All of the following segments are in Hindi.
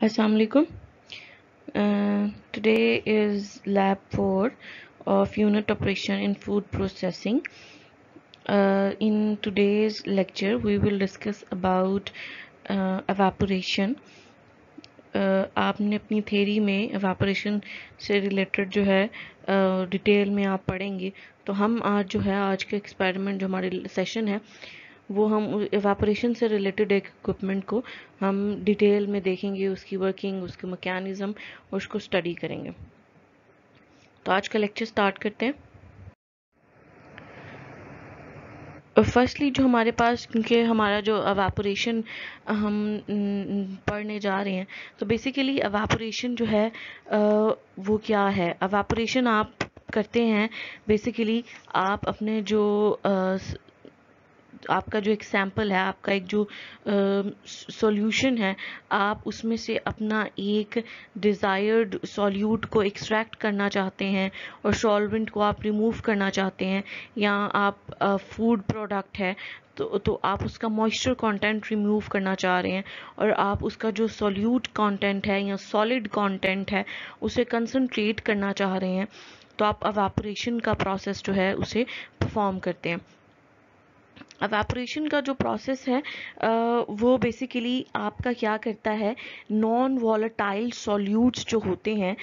Assalamu alaikum. Today is lab 4 of unit operation in food processing. In today's lecture we will discuss about evaporation. आपने अपनी थ्योरी में evaporation से रिलेटेड जो है डिटेल में आप पढ़ेंगे। तो हम आज जो है आज के एक्सपेरिमेंट जो हमारे सेशन है वो हम एवापोरेशन से रिलेटेड एक इक्विपमेंट को हम डिटेल में देखेंगे, उसकी वर्किंग, उसके मैकेनिज्म और उसको स्टडी करेंगे। तो आज का लेक्चर स्टार्ट करते हैं। फर्स्टली जो हमारे पास, क्योंकि हमारा जो एवापोरेशन हम पढ़ने जा रहे हैं, तो बेसिकली एवापोरेशन जो है वो क्या है। एवापोरेशन आप करते हैं बेसिकली आप अपने जो आपका जो एक सैंपल है, आपका एक जो सॉल्यूशन है, आप उसमें से अपना एक डिज़ायर्ड सॉल्यूट को एक्सट्रैक्ट करना चाहते हैं और सॉल्वेंट को आप रिमूव करना चाहते हैं, या आप फूड प्रोडक्ट है तो आप उसका मॉइस्चर कंटेंट रिमूव करना चाह रहे हैं और आप उसका जो सॉल्यूट कंटेंट है या सॉलिड कंटेंट है उसे कंसंट्रेट करना चाह रहे हैं, तो आप एवापोरेशन का प्रोसेस जो है उसे परफॉर्म करते हैं। एवापोरेशन का जो प्रोसेस है वो बेसिकली आपका क्या करता है, नॉन वॉलेटाइल सॉल्यूट्स जो होते हैं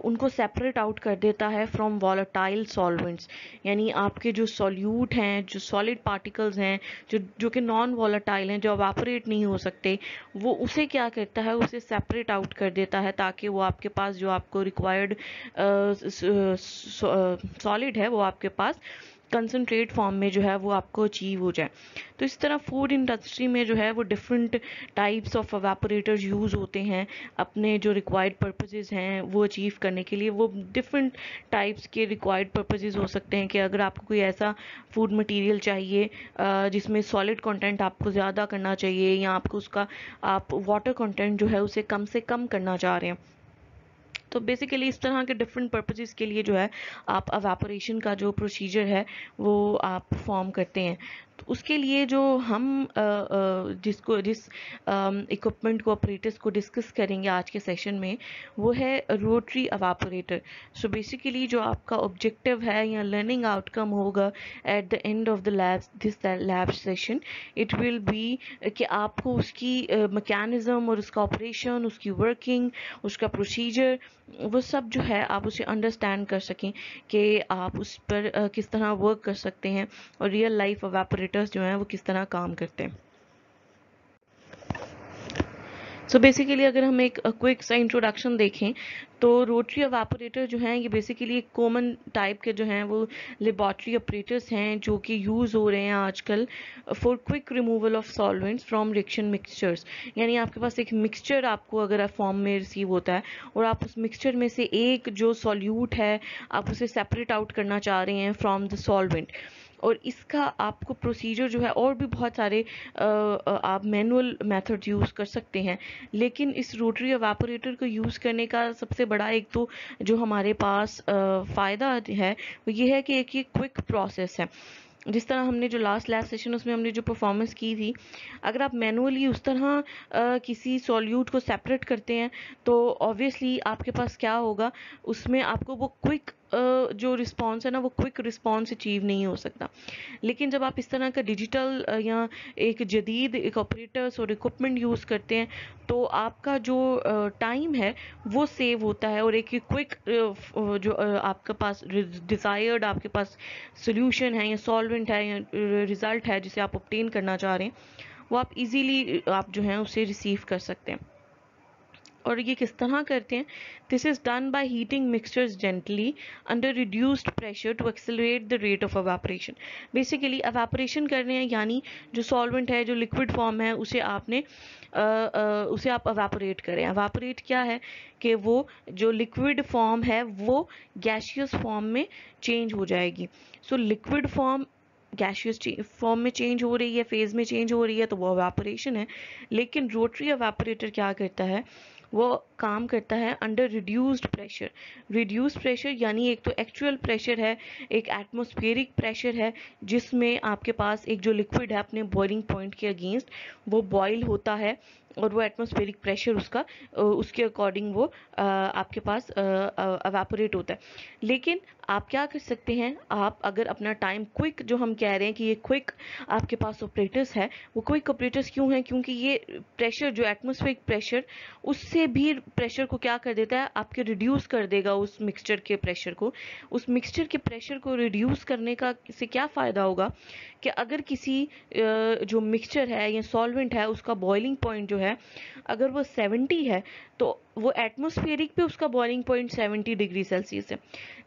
उनको सेपरेट आउट कर देता है फ्रॉम वॉलेटाइल सॉल्वेंट्स। यानी आपके जो सॉल्यूट हैं, जो सॉलिड पार्टिकल्स हैं, जो कि नॉन वॉलेटाइल हैं, जो एवापोरेट नहीं हो सकते, वो उसे क्या करता है, उसे सेपरेट आउट कर देता है ताकि वो आपके पास जो आपको रिक्वायर्ड सॉलिड है वो आपके पास कंसंट्रेट फॉर्म में जो है वो आपको अचीव हो जाए। तो इस तरह फूड इंडस्ट्री में जो है वो डिफरेंट टाइप्स ऑफ एवापोरेटर्स यूज़ होते हैं अपने जो रिक्वायर्ड पर्पसेस हैं वो अचीव करने के लिए। वो डिफरेंट टाइप्स के रिक्वायर्ड पर्पसेस हो सकते हैं कि अगर आपको कोई ऐसा फूड मटेरियल चाहिए जिसमें सॉलिड कंटेंट आपको ज़्यादा करना चाहिए, या आपको उसका आप वाटर कंटेंट जो है उसे कम से कम करना चाह रहे हैं, तो बेसिकली इस तरह के डिफरेंट पर्पसेस के लिए जो है आप एवापोरेशन का जो प्रोसीजर है वो आप परफॉर्म करते हैं। तो उसके लिए जो हम जिस इक्विपमेंट को, ऑपरेटर्स को डिस्कस करेंगे आज के सेशन में, वो है रोटरी एवापोरेटर। सो बेसिकली जो आपका ऑब्जेक्टिव है या लर्निंग आउटकम होगा at the end of the lab session, it will be कि आपको उसकी मैकेनिज्म और उसका ऑपरेशन, उसकी वर्किंग, उसका प्रोसीजर, वो सब जो है आप उसे अंडरस्टैंड कर सकें कि आप उस पर किस तरह वर्क कर सकते हैं और रियल लाइफ एवापोरेटर्स जो हैं वो किस तरह काम करते हैं। सो बेसिकली अगर हम एक क्विक सा इंट्रोडक्शन देखें तो रोटरी एवापोरेटर जो हैं ये बेसिकली एक कॉमन टाइप के जो हैं वो लेबॉर्ट्री ऑपरेटर्स हैं जो कि यूज़ हो रहे हैं आजकल for quick removal of solvents from reaction mixtures. यानी आपके पास एक मिक्सचर आपको अगर फॉर्म में रिसीव होता है और आप उस मिक्सचर में से एक जो सॉल्यूट है आप उसे सेपरेट आउट करना चाह रहे हैं फ्रॉम द सॉल्वेंट, और इसका आपको प्रोसीजर जो है, और भी बहुत सारे आप मैनुअल मेथड यूज़ कर सकते हैं, लेकिन इस रोटरी एवापोरेटर को यूज़ करने का सबसे बड़ा एक तो जो हमारे पास फ़ायदा है वो ये है कि एक ये क्विक प्रोसेस है। जिस तरह हमने जो लास्ट लैब सेशन उसमें हमने जो परफॉर्मेंस की थी, अगर आप मैनुअली उस तरह किसी सॉल्यूट को सेपरेट करते हैं तो ऑब्वियसली आपके पास क्या होगा, उसमें आपको वो क्विक जो रिस्पॉन्स है ना, वो क्विक रिस्पॉन्स अचीव नहीं हो सकता। लेकिन जब आप इस तरह का डिजिटल या एक जदीद एक ऑपरेटर्स और इक्विपमेंट यूज़ करते हैं तो आपका जो टाइम है वो सेव होता है, और एक क्विक जो आपके पास डिज़ायर्ड आपके पास सोल्यूशन है या सॉल्वेंट है या रिज़ल्ट है जिसे आप ऑब्टेन करना चाह रहे हैं, वो आप इजीली आप जो है उसे रिसीव कर सकते हैं। और ये किस तरह करते हैं, this is done by heating mixtures gently under reduced pressure to accelerate the rate of evaporation. Basically evaporation कर रहे हैं, यानी जो सॉल्वेंट है, जो लिक्विड फॉर्म है, उसे आपने उसे आप एवापोरेट करें। एवापोरेट क्या है कि वो जो लिक्विड फॉर्म है वो गैसियस फॉर्म में चेंज हो जाएगी। So liquid form gaseous form में चेंज हो रही है, फेज में चेंज हो रही है, तो वो एवापोरेशन है। लेकिन रोटरी एवापोरेटर क्या करता है, वो काम करता है under reduced pressure. Reduced pressure यानी एक तो एक्चुअल प्रेशर है, एक एटमॉस्फेरिक प्रेशर है, जिसमें आपके पास एक जो लिक्विड है अपने बॉइलिंग पॉइंट के अगेंस्ट वो बॉयल होता है, और वो एटमॉस्फेरिक प्रेशर उसका उसके अकॉर्डिंग वो आपके पास एवापोरेट होता है। लेकिन आप क्या कर सकते हैं, आप अगर अपना टाइम क्विक, जो हम कह रहे हैं कि ये क्विक आपके पास ऑपरेटर्स है, वो क्विक ऑपरेटर्स क्यों हैं, क्योंकि ये प्रेशर जो एटमॉस्फेरिक प्रेशर, उससे भी प्रेशर को क्या कर देता है, आपके रिड्यूस कर देगा उस मिक्सचर के प्रेशर को। उस मिक्सचर के प्रेशर को रिड्यूस करने का से क्या फ़ायदा होगा कि अगर किसी जो मिक्सचर है या सॉल्वेंट है उसका बॉइलिंग पॉइंट जो है अगर वो 70 है, तो वो एटमॉस्फेरिक पे उसका बॉइलिंग पॉइंट 70 डिग्री सेल्सियस है।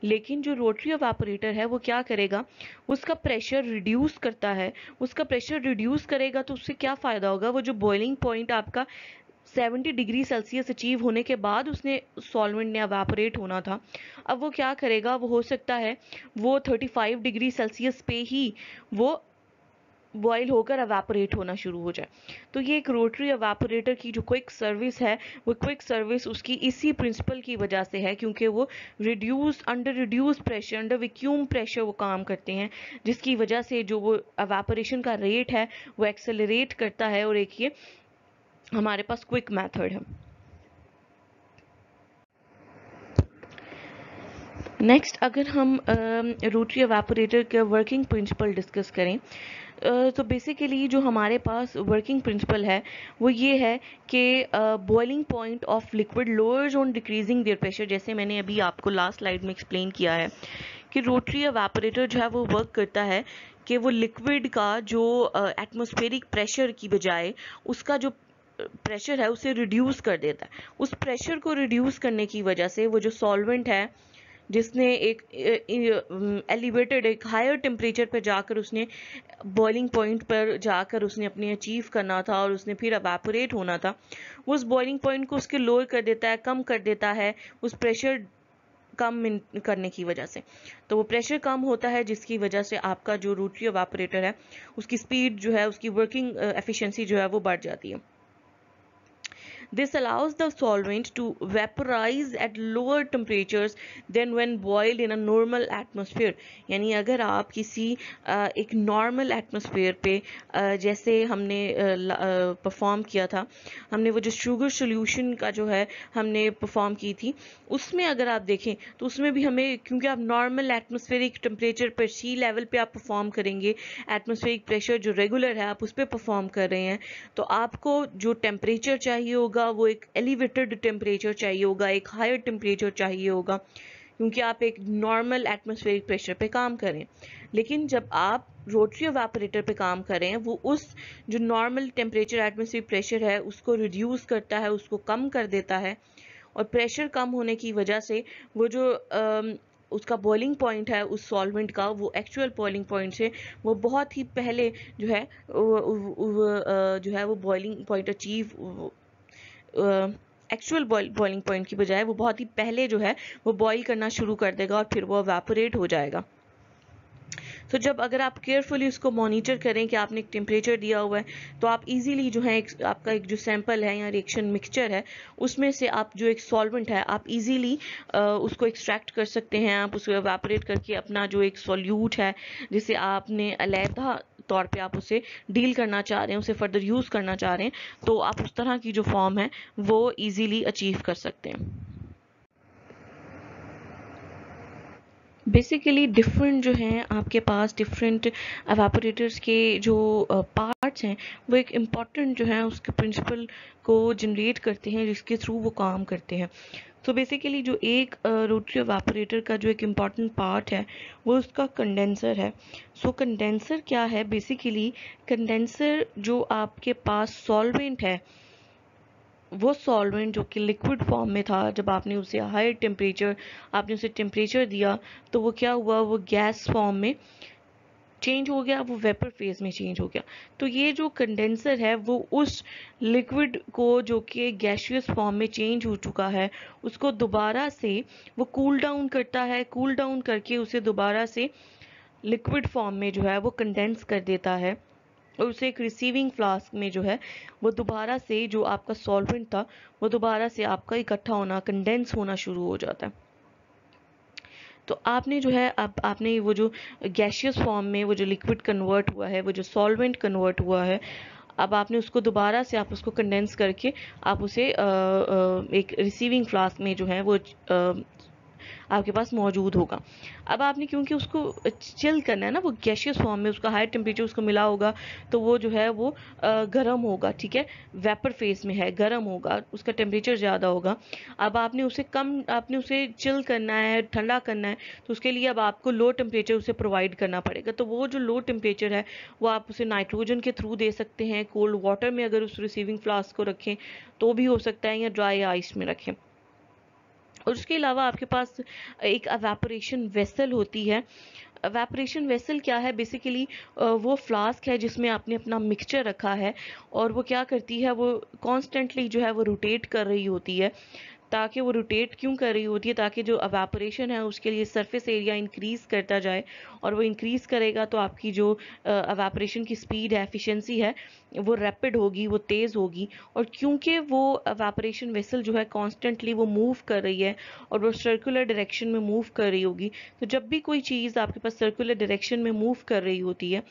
लेकिन जो रोटरी इवेपोरेटर है वो क्या करेगा, उसका प्रेशर रिड्यूस करता है। उसका प्रेशर रिड्यूस करेगा तो उससे क्या फ़ायदा होगा, वो जो बॉइलिंग पॉइंट आपका 70 डिग्री सेल्सियस अचीव होने के बाद उसने सॉल्वेंट ने एवापोरेट होना था, अब वो क्या करेगा, वो हो सकता है वो 35 डिग्री सेल्सियस पे ही वो बॉयल होकर एवापोरेट होना शुरू हो जाए। तो ये एक रोटरी एवापोरेटर की जो क्विक सर्विस है, वो क्विक सर्विस उसकी इसी प्रिंसिपल की वजह से है, क्योंकि वो under reduce pressure, under vacuum pressure वो काम करते हैं, जिसकी वजह से जो वो एवापोरेशन का रेट है वो एक्सेलरेट करता है, और एक ये हमारे पास क्विक मेथड है। नेक्स्ट अगर हम रोटरी एवापोरेटर का वर्किंग प्रिंसिपल डिस्कस करें, तो बेसिकली जो हमारे पास वर्किंग प्रिंसिपल है वो ये है कि boiling point of liquid lowers on decreasing their pressure. जैसे मैंने अभी आपको लास्ट स्लाइड में एक्सप्लेन किया है कि रोटरी एवापोरेटर जो है वो वर्क करता है कि वो लिक्विड का जो एटमॉस्फेरिक प्रेशर की बजाय उसका जो प्रेशर है उसे रिड्यूस कर देता है। उस प्रेशर को रिड्यूस करने की वजह से वो जो सॉल्वेंट है जिसने एक एलिवेटेड एक हायर टेम्परेचर पर जाकर उसने बॉइलिंग पॉइंट पर जाकर उसने अपने अचीव करना था और उसने फिर एवापोरेट होना था, वो उस बॉइलिंग पॉइंट को उसके लोअर कर देता है, कम कर देता है उस प्रेशर कम करने की वजह से। तो वो प्रेशर कम होता है जिसकी वजह से आपका जो रोटरी एवापोरेटर है उसकी स्पीड जो है, उसकी वर्किंग एफिशिएंसी जो है वो बढ़ जाती है। This allows the solvent to vaporize at lower temperatures than when boiled in a normal atmosphere। यानी अगर आप किसी एक नॉर्मल एटमॉस्फेयर पे जैसे हमने परफॉर्म किया था, हमने वो जो शुगर सोल्यूशन का जो है हमने परफॉर्म की थी, उसमें अगर आप देखें तो उसमें भी हमें, क्योंकि आप नॉर्मल एटमॉस्फेरिक टेम्परेचर पर सी लेवल पे आप परफॉर्म करेंगे, एटमॉस्फेरिक प्रेशर जो रेगुलर है आप उस पर परफॉर्म कर रहे हैं, तो आपको जो टेम्परेचर चाहिए होगा वो एक एलिवेटेड टेम्परेचर चाहिए होगा, एक हायर टेम्परेचर चाहिए होगा, क्योंकि आप एक नॉर्मल एटमॉस्फेरिक प्रेशर पे काम करें। लेकिन जब आप रोटरी एवापोरेटर पे काम करें, वो उस जो नॉर्मल टेम्परेचर एटमॉस्फेरिक प्रेशर है उसको रिड्यूस करता है, उसको कम कर देता है, और प्रेशर कम होने की वजह से वो जो उसका बॉइलिंग पॉइंट है उस सॉल्वेंट का, वो एक्चुअल बॉइलिंग पॉइंट से वो बहुत ही पहले जो है वो boiling point achieve actual boiling point की बजाय वो बहुत ही पहले जो है वो बॉईल करना शुरू कर देगा और फिर वो एवापोरेट हो जाएगा। तो जब अगर आप केयरफुली उसको मॉनिटर करें कि आपने एक टेम्परेचर दिया हुआ है, तो आप इजीली जो है आपका एक जो सैंपल है या रिएक्शन मिक्सचर है उसमें से आप जो एक सॉल्वेंट है आप इजीली उसको एक्सट्रैक्ट कर सकते हैं। आप उसको एवापोरेट करके अपना जो एक सॉल्यूट है जिसे आपने अलहदा तौर पे आप उसे डील करना चाह रहे हैं, उसे फर्दर यूज़ करना चाह रहे हैं, तो आप उस तरह की जो फॉर्म है वो ईजीली अचीव कर सकते हैं। बेसिकली डिफरेंट जो हैं आपके पास डिफरेंट एवापोरेटर्स के जो पार्ट्स हैं वो एक इम्पॉर्टेंट जो है उसके प्रिंसिपल को जनरेट करते हैं जिसके थ्रू वो काम करते हैं। तो बेसिकली जो एक रोटरी एवापोरेटर का जो एक इम्पॉर्टेंट पार्ट है वो उसका कंडेंसर है। सो कंडेंसर क्या है, बेसिकली कंडेंसर जो आपके पास सॉल्वेंट है, वो सॉल्वेंट जो कि लिक्विड फॉर्म में था, जब आपने उसे हायर टेम्परेचर आपने उसे टेम्परेचर दिया तो वो क्या हुआ, वो गैस फॉर्म में चेंज हो गया, वो वेपर फेज में चेंज हो गया। तो ये जो कंडेंसर है वो उस लिक्विड को जो कि गैसियस फॉर्म में चेंज हो चुका है उसको दोबारा से वो कूल डाउन करता है, कूल डाउन करके उसे दोबारा से लिक्विड फॉर्म में जो है वो कंडेंस कर देता है, और उसे एक रिसीविंग फ्लास्क में जो है वो दोबारा से जो आपका सॉल्वेंट था वो दोबारा से आपका इकट्ठा होना, कंडेंस होना शुरू हो जाता है। तो आपने जो है अब आपने वो जो गैशियस फॉर्म में वो जो लिक्विड कन्वर्ट हुआ है, वो जो सॉल्वेंट कन्वर्ट हुआ है, अब आपने उसको दोबारा से आप उसको कंडेंस करके आप उसे एक रिसीविंग फ्लास्क में जो है वो आपके पास मौजूद होगा। अब आपने क्योंकि उसको चिल करना है ना, वो गैशियस फॉर्म में उसका हाई टेम्परेचर उसको मिला होगा, तो वो जो है वो गर्म होगा, ठीक है, वेपर फेज में है, गर्म होगा, उसका टेम्परेचर ज़्यादा होगा। अब आपने उसे चिल करना है, ठंडा करना है, तो उसके लिए अब आपको लो टेम्परेचर उसे प्रोवाइड करना पड़ेगा। तो वो जो लो टेम्परेचर है वो आप उसे नाइट्रोजन के थ्रू दे सकते हैं, कोल्ड वाटर में अगर उस रिसीविंग फ्लास्क को रखें तो भी हो सकता है, या ड्राई आइस में रखें। और उसके अलावा आपके पास एक एवेपोरेशन वेसल होती है। एवेपोरेशन वेसल क्या है, बेसिकली वो फ्लास्क है जिसमें आपने अपना मिक्सचर रखा है, और वो क्या करती है, वो कॉन्स्टेंटली जो है वो रोटेट कर रही होती है। ताकि वो रोटेट क्यों कर रही होती है, ताकि जो एवेपोरेशन है उसके लिए सरफेस एरिया इंक्रीज करता जाए, और वो इंक्रीज करेगा तो आपकी जो एवेपोरेशन की स्पीड है, एफिशिएंसी है, वो रैपिड होगी, वो तेज़ होगी। और क्योंकि वो एवेपोरेशन वेसल जो है कॉन्स्टेंटली वो मूव कर रही है और वो सर्कुलर डायरेक्शन में मूव कर रही होगी, तो जब भी कोई चीज़ आपके पास सर्कुलर डायरेक्शन में मूव कर रही होती है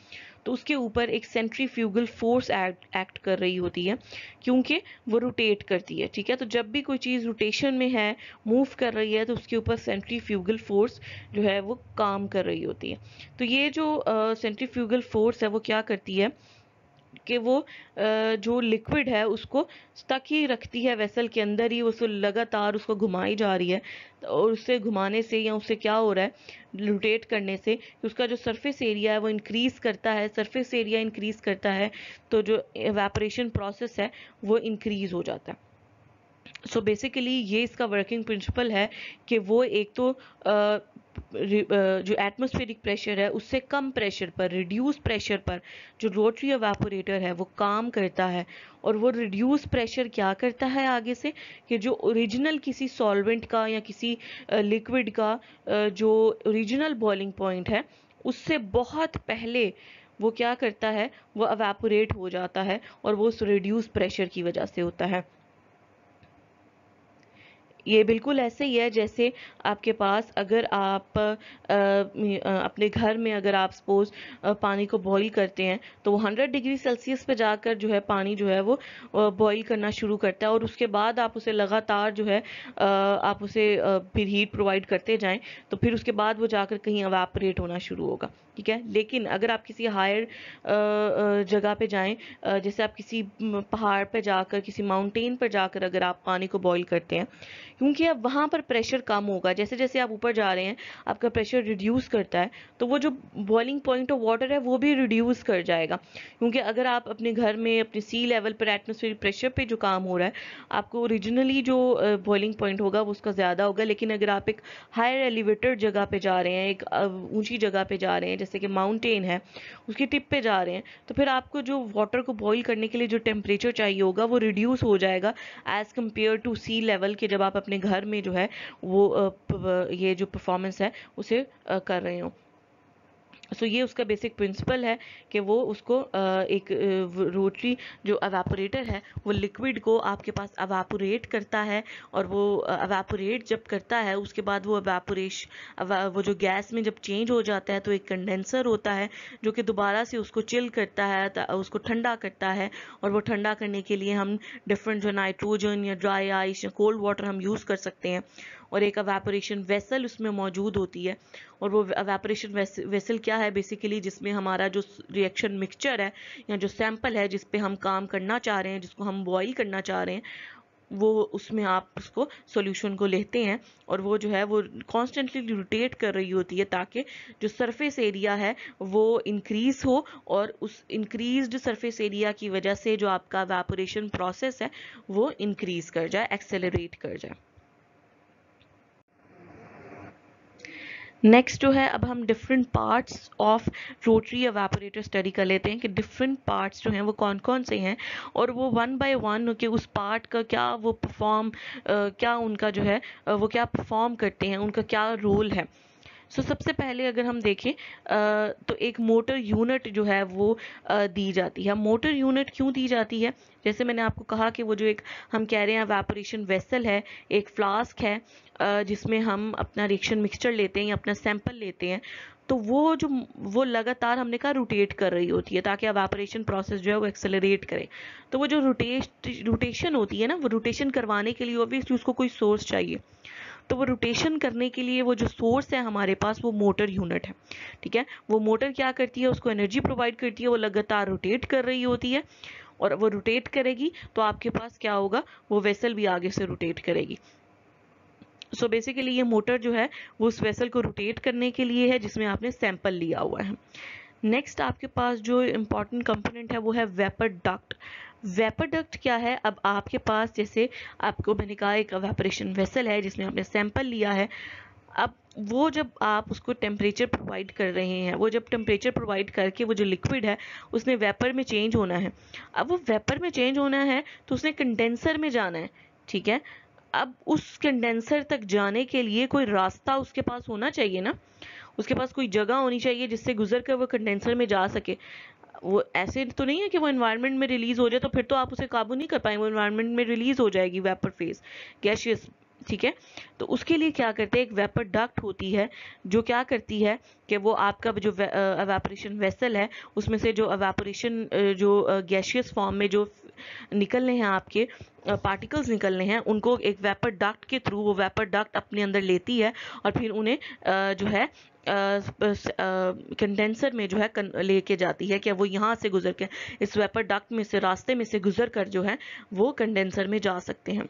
तो उसके ऊपर एक सेंट्रीफ्यूगल फोर्स एक्ट कर रही होती है, क्योंकि वो रोटेट करती है, ठीक है। तो जब भी कोई चीज़ रोटेशन में है, मूव कर रही है, तो उसके ऊपर सेंट्रीफ्यूगल फोर्स जो है वो काम कर रही होती है। तो ये जो सेंट्रीफ्यूगल फोर्स है वो क्या करती है कि वो जो लिक्विड है उसको तक ही रखती है, वेसल के अंदर ही उसको लगातार उसको घुमाई जा रही है। और उससे घुमाने से या उससे क्या हो रहा है, रोटेट करने से उसका जो सरफेस एरिया है वो इंक्रीज करता है। सरफेस एरिया इंक्रीज करता है तो जो एवेपोरेशन प्रोसेस है वो इंक्रीज हो जाता है। सो बेसिकली ये इसका वर्किंग प्रिंसिपल है कि वो एक तो जो एटमॉस्फेरिक प्रेशर है उससे कम प्रेशर पर, रिड्यूस प्रेशर पर जो रोटरी एवापोरेटर है वो काम करता है। और वो रिड्यूस प्रेशर क्या करता है आगे से, कि जो ओरिजिनल किसी सॉल्वेंट का या किसी लिक्विड का जो ओरिजिनल बॉइलिंग पॉइंट है उससे बहुत पहले वो क्या करता है, वो एवापोरेट हो जाता है, और वो उस रिड्यूस प्रेशर की वजह से होता है। ये बिल्कुल ऐसे ही है जैसे आपके पास अगर आप अपने घर में अगर आप सपोज पानी को बॉईल करते हैं तो वो 100 डिग्री सेल्सियस पे जाकर जो है पानी जो है वो बॉईल करना शुरू करता है, और उसके बाद आप उसे लगातार जो है आप उसे फिर हीट प्रोवाइड करते जाएं, तो फिर उसके बाद वो जाकर कहीं एवापोरेट होना शुरू होगा, ठीक है। लेकिन अगर आप किसी हायर जगह पे जाएं, जैसे आप किसी पहाड़ पे जाकर, किसी माउंटेन पर जाकर अगर आप पानी को बॉईल करते हैं, क्योंकि अब वहाँ पर प्रेशर कम होगा, जैसे जैसे आप ऊपर जा रहे हैं आपका प्रेशर रिड्यूस करता है, तो वो जो बॉइलिंग पॉइंट ऑफ वाटर है वो भी रिड्यूस कर जाएगा। क्योंकि अगर आप अपने घर में अपने सी लेवल पर एटमॉस्फेरिक प्रेशर पे जो काम हो रहा है, आपको ओरिजिनली जो बॉइलिंग पॉइंट होगा वो उसका ज़्यादा होगा। लेकिन अगर आप एक हायर एलिवेटेड जगह पे जा रहे हैं, एक ऊंची जगह पे जा रहे हैं, जैसे कि माउंटेन है, उसकी टिप पे जा रहे हैं, तो फिर आपको जो वाटर को बॉईल करने के लिए जो टेम्परेचर चाहिए होगा वो रिड्यूस हो जाएगा as compare to sea level के, जब आप अपने घर में जो है वो ये जो परफॉर्मेंस है उसे कर रहे हो। सो ये उसका बेसिक प्रिंसिपल है कि वो उसको एक रोटरी जो एवापोरेटर है वो लिक्विड को आपके पास एवापोरेट करता है, और वो एवापोरेट जब करता है उसके बाद वो वो जो गैस में जब चेंज हो जाता है तो एक कंडेंसर होता है जो कि दोबारा से उसको चिल करता है, उसको ठंडा करता है। और वो ठंडा करने के लिए हम डिफरेंट जो नाइट्रोजन या ड्राई आइस या कोल्ड वाटर हम यूज़ कर सकते हैं, और एक एवेपोरेशन वेसल उसमें मौजूद होती है। और वो एवेपोरेशन वेसल क्या है, बेसिकली जिसमें हमारा जो रिएक्शन मिक्सचर है या जो सैंपल है जिस पे हम काम करना चाह रहे हैं, जिसको हम बॉईल करना चाह रहे हैं, वो उसमें आप उसको सॉल्यूशन को लेते हैं, और वो जो है वो कॉन्स्टेंटली रोटेट कर रही होती है ताकि जो सरफेस एरिया है वो इंक्रीज हो, और उस इंक्रीज्ड सरफेस एरिया की वजह से जो आपका एवेपोरेशन प्रोसेस है वो इंक्रीज कर जाए, एक्सेलरेट कर जाए। नेक्स्ट जो है, अब हम different parts of rotary evaporator study कर लेते हैं कि डिफरेंट पार्ट्स जो हैं वो कौन कौन से हैं, और वो वन बाय वन के उस पार्ट का क्या वो क्या उनका जो है वो क्या परफॉर्म करते हैं, उनका क्या रोल है। सो सबसे पहले अगर हम देखें तो एक मोटर यूनिट जो है वो दी जाती है। मोटर यूनिट क्यों दी जाती है? जैसे मैंने आपको कहा कि वो जो एक हम कह रहे हैं एवापोरेशन वेसल है, एक फ्लास्क है जिसमें हम अपना रिएक्शन मिक्सचर लेते हैं या अपना सैंपल लेते हैं, तो वो लगातार हमने कहा रोटेट कर रही होती है ताकि एवापोरेशन प्रोसेस जो है वो एक्सेलरेट करे। तो वो जो रोटेशन होती है ना, वो रोटेशन करवाने के लिए ऑब्वियसली उसको कोई सोर्स चाहिए। तो वो रोटेशन करने के लिए वो जो सोर्स है हमारे पास वो मोटर यूनिट है। ठीक है, वो मोटर क्या करती है, उसको एनर्जी प्रोवाइड करती है, वो लगातार रोटेट कर रही होती है और वो रोटेट करेगी तो आपके पास क्या होगा, वो वेसल भी आगे से रोटेट करेगी। सो बेसिकली ये मोटर जो है वो उस वेसल को रोटेट करने के लिए है जिसमें आपने सैंपल लिया हुआ है। नेक्स्ट आपके पास जो इम्पॉर्टेंट कंपोनेंट है वो है वेपर डक्ट। वेपर डक्ट क्या है? अब आपके पास जैसे आपको मैंने कहा एक एवापोरेशन वेसल है जिसमें आपने सैंपल लिया है। अब वो जब आप उसको टेम्परेचर प्रोवाइड कर रहे हैं, वो जब टेम्परेचर प्रोवाइड करके वो जो लिक्विड है उसने वेपर में चेंज होना है। अब वो वेपर में चेंज होना है तो उसने कंडेंसर में जाना है। ठीक है, अब उस कंडेंसर तक जाने के लिए कोई रास्ता उसके पास होना चाहिए ना, उसके पास कोई जगह होनी चाहिए जिससे गुजर कर वो कंडेंसर में जा सके। वो ऐसे तो नहीं है कि वो एनवायरनमेंट में रिलीज हो जाए, तो फिर तो आप उसे काबू नहीं कर पाएंगे, वो एनवायरनमेंट में रिलीज हो जाएगी वेपर फेज, गैशियस। ठीक है, तो उसके लिए क्या करते हैं, एक वेपर डक्ट होती है जो क्या करती है कि वो आपका जो एवापोरेशन वेसल है उसमें से जो एवापोरेशन जो गैशियस फॉर्म में जो निकलने हैं आपके पार्टिकल्स निकलने हैं, उनको एक वेपर डक्ट के थ्रू वो वेपर डक्ट अपने अंदर लेती है और फिर उन्हें जो है कंडेंसर में जो है लेके जाती है कि वो यहाँ से गुजर के इस वेपर डक्ट में से रास्ते में से गुजर कर जो है वो कंडेंसर में जा सकते हैं।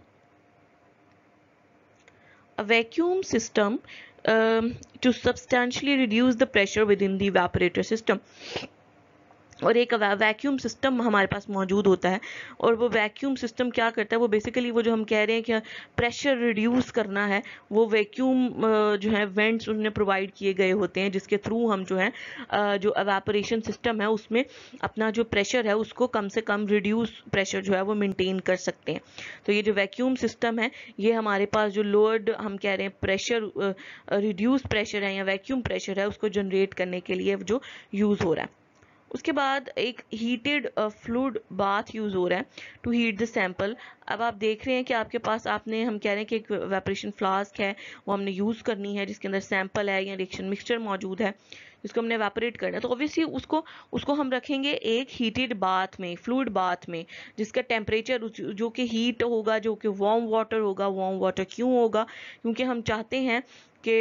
A vacuum system to substantially reduce the pressure within the evaporator system। और एक वैक्यूम सिस्टम हमारे पास मौजूद होता है और वो वैक्यूम सिस्टम क्या करता है, वो बेसिकली वो जो हम कह रहे हैं कि प्रेशर रिड्यूस करना है, वो वैक्यूम जो है वेंट्स उन्हें प्रोवाइड किए गए होते हैं जिसके थ्रू हम जो है जो एवापोरेशन सिस्टम है उसमें अपना जो प्रेशर है उसको कम से कम रिड्यूस प्रेशर जो है वो मेंटेन कर सकते हैं। तो ये जो वैक्यूम सिस्टम है ये हमारे पास जो लोअर्ड हम कह रहे हैं प्रेशर रिड्यूस प्रेशर है या वैक्यूम प्रेशर है उसको जनरेट करने के लिए जो यूज़ हो रहा है। उसके बाद एक हीटेड फ्लूइड बाथ यूज हो रहा है टू हीट द सैंपल। अब आप देख रहे हैं कि आपके पास आपने हम कह रहे हैं कि एक वेपरेशन फ्लास्क है वो हमने यूज करनी है जिसके अंदर सैंपल है या रिएक्शन मिक्सचर मौजूद है जिसको हमने एवापोरेट करना है। तो ऑब्वियसली उसको हम रखेंगे एक हीटेड बाथ में, फ्लूइड बाथ में, जिसका टेम्परेचर जो कि हीट होगा, जो कि वार्म वाटर होगा। वार्म वाटर क्यों होगा? क्योंकि हम चाहते हैं कि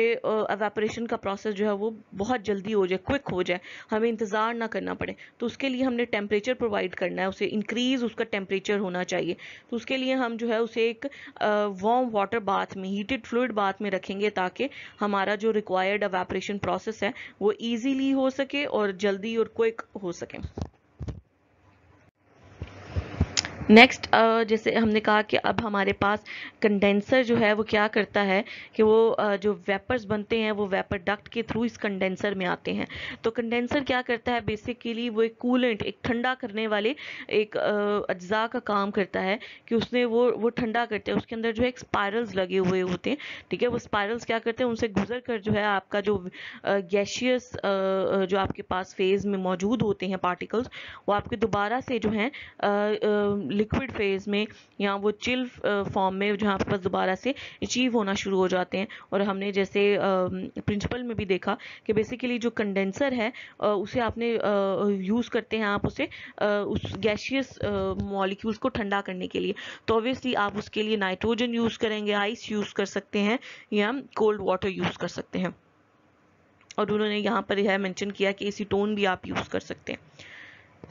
एवापोरेशन का प्रोसेस जो है वो बहुत जल्दी हो जाए, क्विक हो जाए, हमें इंतज़ार ना करना पड़े। तो उसके लिए हमने टेम्परेचर प्रोवाइड करना है, उसे इंक्रीज उसका टेम्परेचर होना चाहिए। तो उसके लिए हम जो है उसे एक वार्म वाटर बाथ में, हीटेड फ्लूइड बाथ में रखेंगे ताकि हमारा जो रिक्वायर्ड एवापोरेशन प्रोसेस है वो ईजीली हो सके और जल्दी और क्विक हो सके। नेक्स्ट जैसे हमने कहा कि अब हमारे पास कंडेंसर जो है वो क्या करता है कि वो जो वेपर्स बनते हैं वो वेपर डक्ट के थ्रू इस कंडेंसर में आते हैं। तो कंडेंसर क्या करता है, बेसिकली वो एक कूलेंट, एक ठंडा करने वाले एक अज्जा का काम करता है कि उसने वो ठंडा करते हैं। उसके अंदर जो है एक स्पायरल्स लगे हुए होते हैं। ठीक है, वो स्पायरल्स क्या करते हैं, उनसे गुजर कर जो है आपका जो गैशियस जो आपके पास फेज में मौजूद होते हैं पार्टिकल्स, वो आपके दोबारा से जो है लिक्विड फेज में या वो चिल फॉर्म में जहाँ आपके पास दोबारा से अचीव होना शुरू हो जाते हैं। और हमने जैसे प्रिंसिपल में भी देखा कि बेसिकली जो कंडेंसर है उसे आपने यूज़ करते हैं आप उसे उस गैशियस मॉलिक्यूल्स को ठंडा करने के लिए। तो ऑब्वियसली आप उसके लिए नाइट्रोजन यूज़ करेंगे, आइस यूज़ कर सकते हैं या कोल्ड वाटर यूज़ कर सकते हैं। और उन्होंने यहाँ पर यह मेंशन किया कि एसीटोन भी आप यूज़ कर सकते हैं।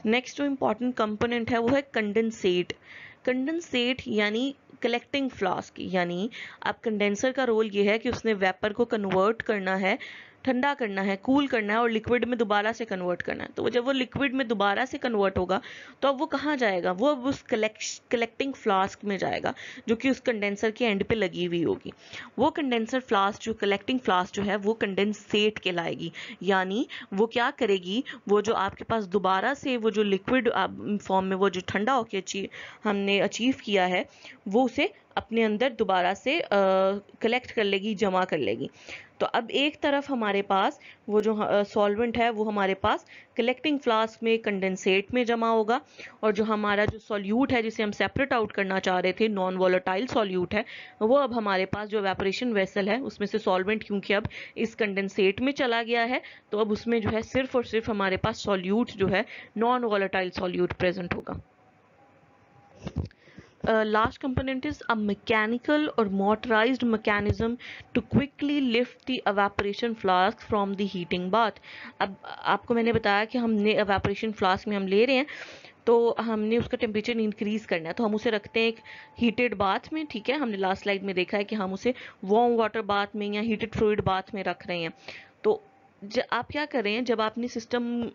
नेक्स्ट जो इम्पॉर्टेंट कंपोनेंट है वो है कंडेंसेट। कंडेंसेट यानी कलेक्टिंग फ्लास्क, यानी अब कंडेंसर का रोल ये है कि उसने वेपर को कन्वर्ट करना है, ठंडा करना है, कूल करना है और लिक्विड में दोबारा से कन्वर्ट करना है। तो जब वो लिक्विड में दोबारा से कन्वर्ट होगा तो अब वो कहाँ जाएगा, वो अब उस कलेक्टिंग फ्लास्क में जाएगा जो कि उस कंडेंसर के एंड पे लगी हुई होगी। वो कंडेंसर फ्लास्क जो कलेक्टिंग फ्लास्क जो है वो कंडेंसेट कहलाएगी। यानी वो क्या करेगी, वो जो आपके पास दोबारा से वो जो लिक्विड फॉर्म में वो जो ठंडा होके हमने अचीव किया है वो उसे अपने अंदर दोबारा से कलेक्ट कर लेगी, जमा कर लेगी। तो अब एक तरफ हमारे पास वो जो सॉल्वेंट है वो हमारे पास कलेक्टिंग फ्लास्क में, कंडेंसेट में जमा होगा, और जो हमारा जो सॉल्यूट है जिसे हम सेपरेट आउट करना चाह रहे थे, नॉन वोलेटाइल सॉल्यूट है, वो अब हमारे पास जो एवापोरेशन वेसल है उसमें से सॉल्वेंट क्योंकि अब इस कंडेंसेट में चला गया है, तो अब उसमें जो है सिर्फ और सिर्फ हमारे पास सॉल्यूट जो है नॉन वोलेटाइल सॉल्यूट प्रेजेंट होगा। Last component is a mechanical or motorized mechanism to quickly lift the evaporation flask from the heating bath. अब आपको मैंने बताया कि हमने evaporation flask में हम ले रहे हैं तो हमने उसका टेम्परेचर इंक्रीज करना है, तो हम उसे रखते हैं एक हीटेड बाथ में, ठीक है। हमने लास्ट स्लाइड में देखा है कि हम उसे वार्म वाटर बाथ में या हीटेड फ्लूइड बाथ में रख रहे हैं। तो आप क्या कर रहे हैं, जब आपने सिस्टम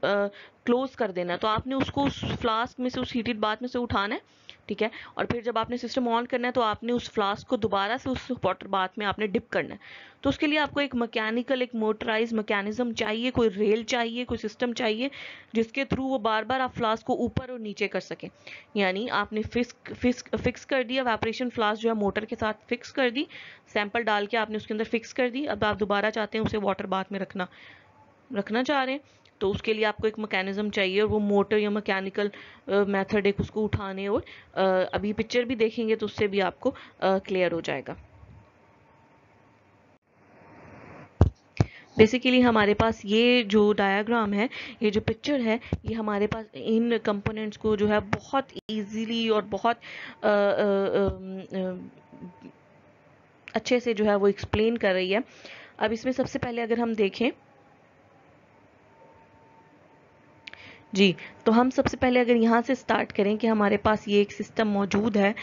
क्लोज कर देना है तो आपने उसको उस फ्लास्क में से, उस हीटेड बाथ में से उठाना है, ठीक है। और फिर जब आपने सिस्टम ऑन करना है तो आपने उस फ्लास्क को दोबारा से उस वाटर बाथ में आपने डिप करना है। तो उसके लिए आपको एक मैकेनिकल, एक मोटराइज मैकेनिज्म चाहिए, कोई रेल चाहिए, कोई सिस्टम चाहिए जिसके थ्रू वो बार बार आप फ्लास्क को ऊपर और नीचे कर सके। यानी आपने फिक्स कर दिया एवापोरेशन फ्लास्क जो है मोटर के साथ फिक्स कर दी, सैंपल डाल के आपने उसके अंदर फिक्स कर दी। अब आप दोबारा चाहते हैं उसे वाटर बाथ में रखना चाह रहे हैं, तो उसके लिए आपको एक मैकेनिज्म चाहिए, और वो मोटर या मैकेनिकल मेथड एक उसको उठाने, और अभी पिक्चर भी देखेंगे तो उससे भी आपको क्लियर हो जाएगा। बेसिकली हमारे पास ये जो डायग्राम है, ये जो पिक्चर है, ये हमारे पास इन कंपोनेंट्स को जो है बहुत इजीली और बहुत अच्छे से जो है वो एक्सप्लेन कर रही है। अब इसमें सबसे पहले अगर हम देखें जी, तो हम सबसे पहले अगर यहाँ से स्टार्ट करें कि हमारे पास ये एक सिस्टम मौजूद है,